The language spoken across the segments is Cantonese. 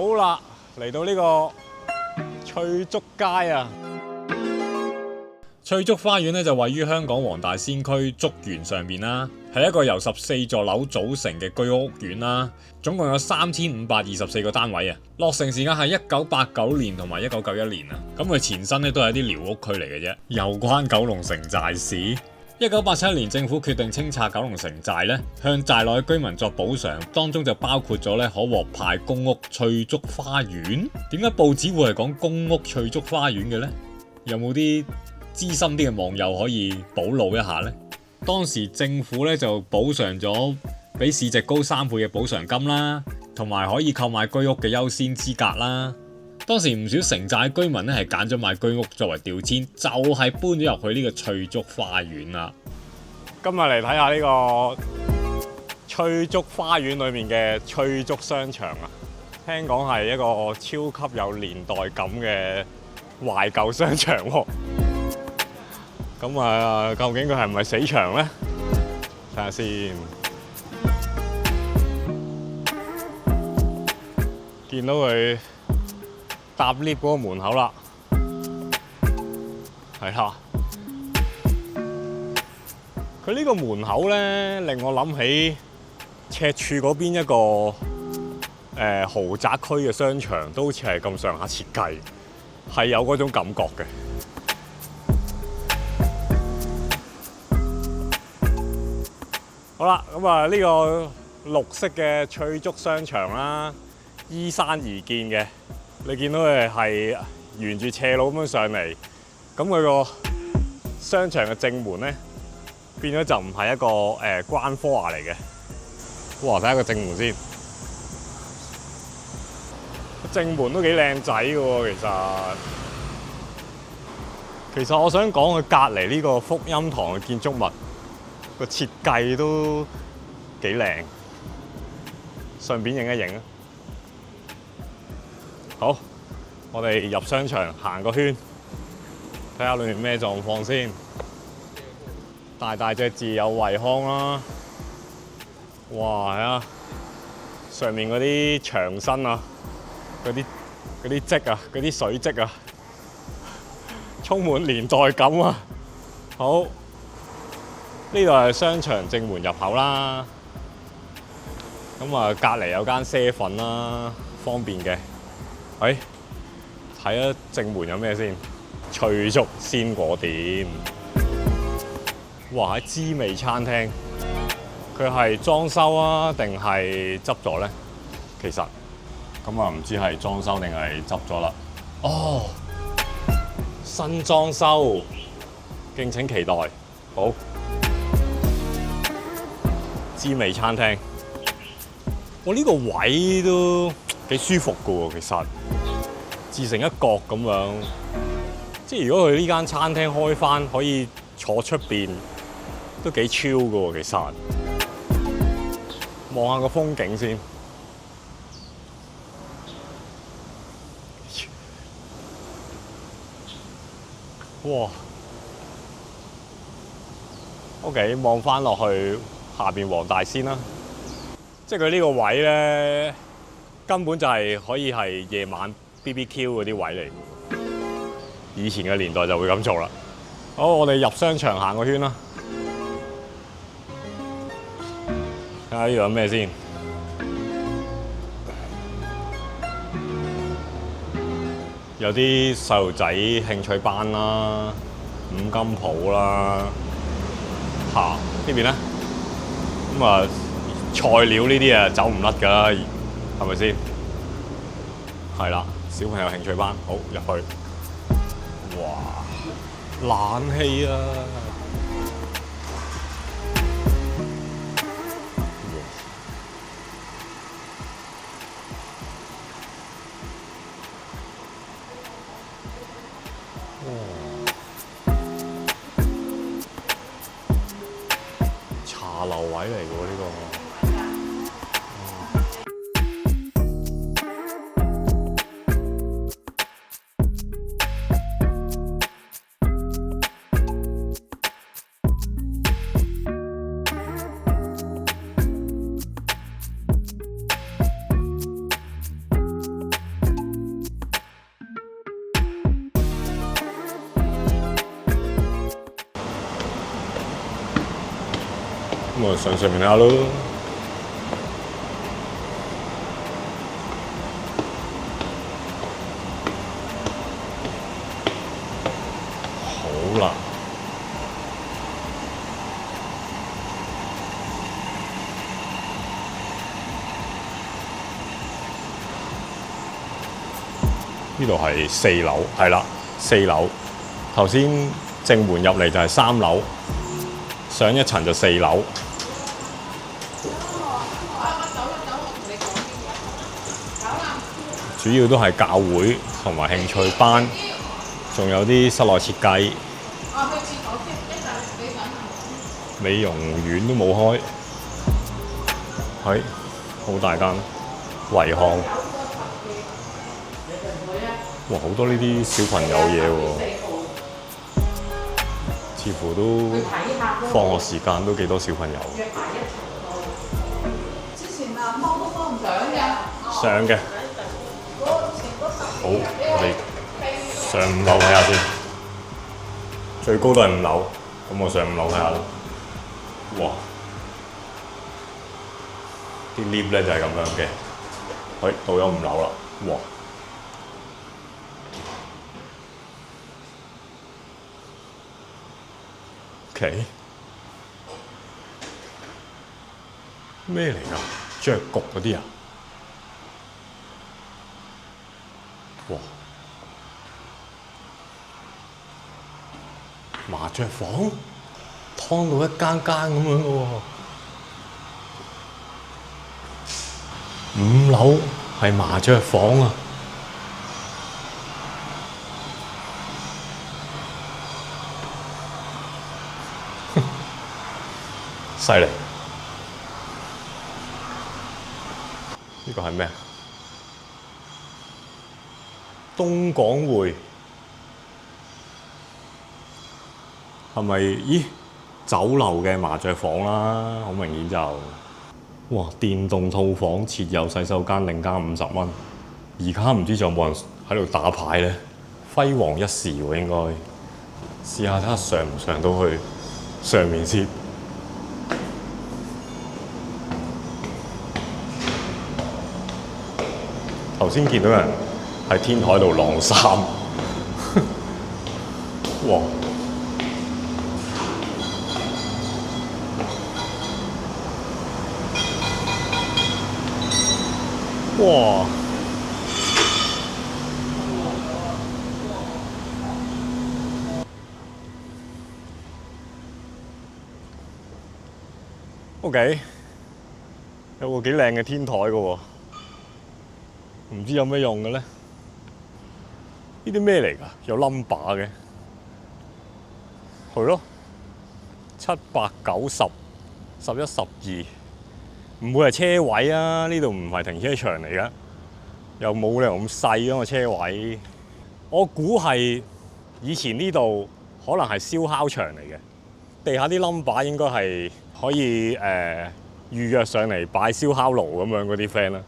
好啦，嚟到呢個翠竹街啊！翠竹花園咧就位於香港黃大仙區竹園上面啦，係一個由14座樓組成嘅居屋屋苑啦，總共有3524個單位啊。落成時間係1989年同埋1991年啊。咁佢前身咧都係一啲寮屋區嚟嘅啫。有關九龍城寨史。1987年政府決定清拆九龍城寨咧，向寨內居民作補償，當中就包括咗咧可獲派公屋翠竹花園。點解報紙會係講公屋翠竹花園嘅呢？有冇啲資深啲嘅網友可以補漏一下呢？當時政府咧就補償咗比市值高3倍嘅補償金啦，同埋可以購買居屋嘅優先資格啦。當時唔少城寨居民咧係揀咗買居屋作為調遷，就係搬咗入去呢個翠竹花園啦。今日嚟睇下呢個翠竹花園裏面嘅翠竹商場啊，聽講係一個超級有年代感嘅懷舊商場喎。咁啊，究竟佢係唔係死場呢？睇下先。見到佢搭 lift 嗰個門口啦，係啦。佢呢個門口咧，令我諗起赤柱嗰邊一個豪宅區嘅商場，都好似係咁上下設計，係有嗰種感覺嘅。好啦，咁啊呢個綠色嘅翠竹商場啦，依山而建嘅。你見到佢係沿住斜路咁樣上嚟，咁佢個商場嘅正門咧，變咗就唔係一個關科牙嚟嘅。哇！睇下個正門先，正門都幾靚仔嘅喎。其實我想講佢隔離呢個福音堂嘅建築物個設計都幾靚，順便影一影啊！好，我哋入商場行個圈，睇下裏面咩狀況先。大隻字有惠康啦，哇係啊！上面嗰啲牆身啊，嗰啲跡啊，嗰啲水跡啊，充滿年代感啊！好，呢度係商場正門入口啦。咁啊，隔離有間啡粉啦，方便嘅。睇下正門有咩先？翠竹鮮果店。哇！喺滋味餐廳，佢係裝修啊，定係執咗咧？其實咁啊，唔知係裝修定係執咗啦。哦，新裝修，敬請期待。好，滋味餐廳。我呢個位都幾舒服噶喎，其實自成一角咁樣。即係如果佢呢間餐廳開返，可以坐出邊，都幾 chill 噶喎。其實望下個風景先。哇 ！OK， 望返落去下邊黃大仙啦。即係佢呢個位咧，根本就係可以係夜晚 BBQ 嗰啲位嚟。以前嘅年代就會咁做啦。好，我哋入商場行個圈啦，睇下呢度有咩先。有啲細路仔興趣班啦，五金鋪啦，呢邊咧，咁啊菜料呢啲啊走唔甩㗎啦，係咪先？係啦，小朋友興趣班，好入去。哇！冷氣啊！茶樓位嚟㗎喎呢個。咁啊上面睇下咯。好啦，呢度係4樓，係啦，4樓。頭先正門入嚟就係3樓，上一層就4樓。主要都係教會同埋興趣班，仲有啲室內設計。美容院都冇開，係好大間維康。哇！好多呢啲小朋友嘢喎，似乎都放學時間都幾多小朋友。之前啊，幫都幫唔上嘅。上嘅。好，我哋上5樓睇下先。最高都係5樓，咁我上5樓睇下啦。哇！啲 lift 咧就係咁樣嘅。喂，到咗5樓啦，哇！咩嚟㗎？雀局嗰啲啊？哇！麻雀房，劏到一間間咁樣嘅喎。5樓係麻雀房啊！犀利！呢個係咩啊？東港匯係咪？咦，酒樓嘅麻雀房啦，好明顯就哇！電動套房設有洗手間，另加50蚊。而家唔知仲有冇人喺度打牌咧？輝煌一時喎，應該試下睇下上唔上到去上面先。頭先見到人喺天台度晾衫，哇！哇！OK， 有個幾靚嘅天台嘅喎。唔知有咩用嘅咧？呢啲咩嚟㗎？有 number 嘅，係咯，7、8、9、10、11、12，唔會係車位啊？呢度唔係停車場嚟㗎，又冇理由咁細㗎嘛車位。我估係以前呢度可能係燒烤場嚟嘅，地下啲 number 應該係可以預約上嚟擺燒烤爐咁樣嗰啲 friend 啦。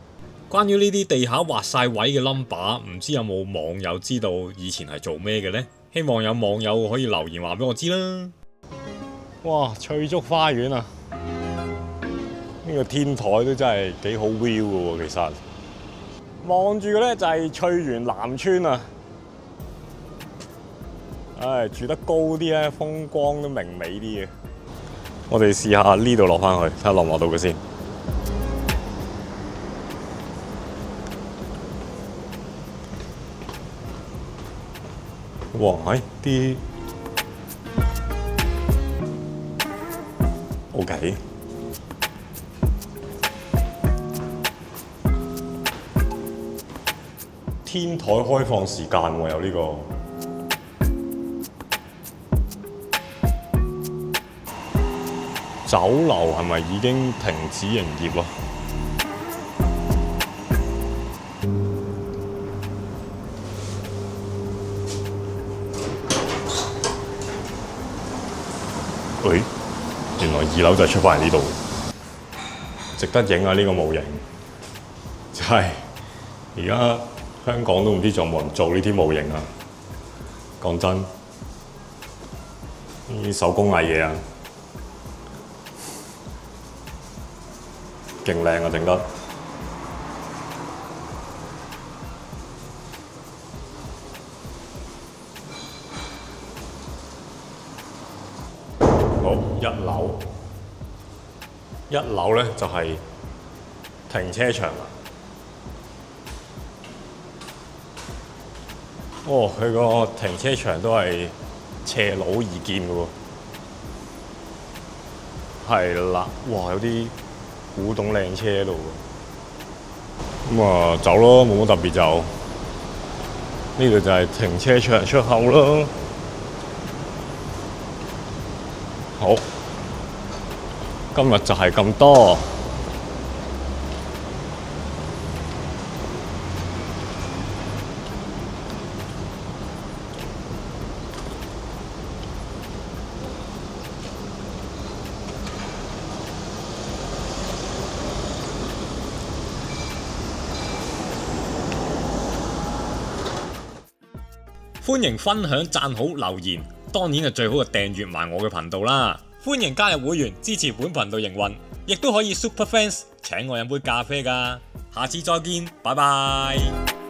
關於呢啲地下畫晒位嘅 number， 唔知有冇網友知道以前係做咩嘅呢？希望有網友可以留言話俾我知啦。哇！翠竹花園啊，呢個天台都真係幾好 view 嘅喎，其實望住嘅咧就係翠園南村啊。唉，住得高啲咧，風光都明媚啲嘅。我哋試下呢度落翻去，睇下落唔落到嘅先。哇！啲 OK， 天台開放時間喎，有呢個酒樓係咪已經停止營業啊？喂，原來2樓就係出翻嚟呢度，值得影啊！呢個模型真係而家香港都唔知仲有冇人做呢啲模型啊！講真，呢啲手工藝嘢啊，勁靚啊，整得。好，一樓咧就係停車場啦。哦，佢個停車場都係斜路而建嘅喎。係啦，哇！有啲古董靚車喺度喎。咁啊，走咯，冇乜特別就。呢度就係停車場出口咯。好，今日就係咁多。歡迎分享、讚好、留言，當然係最好嘅訂閱埋我嘅頻道啦！歡迎加入會員支持本頻道營運，亦都可以 Super Fans 請我飲杯咖啡㗎。下次再見，拜拜。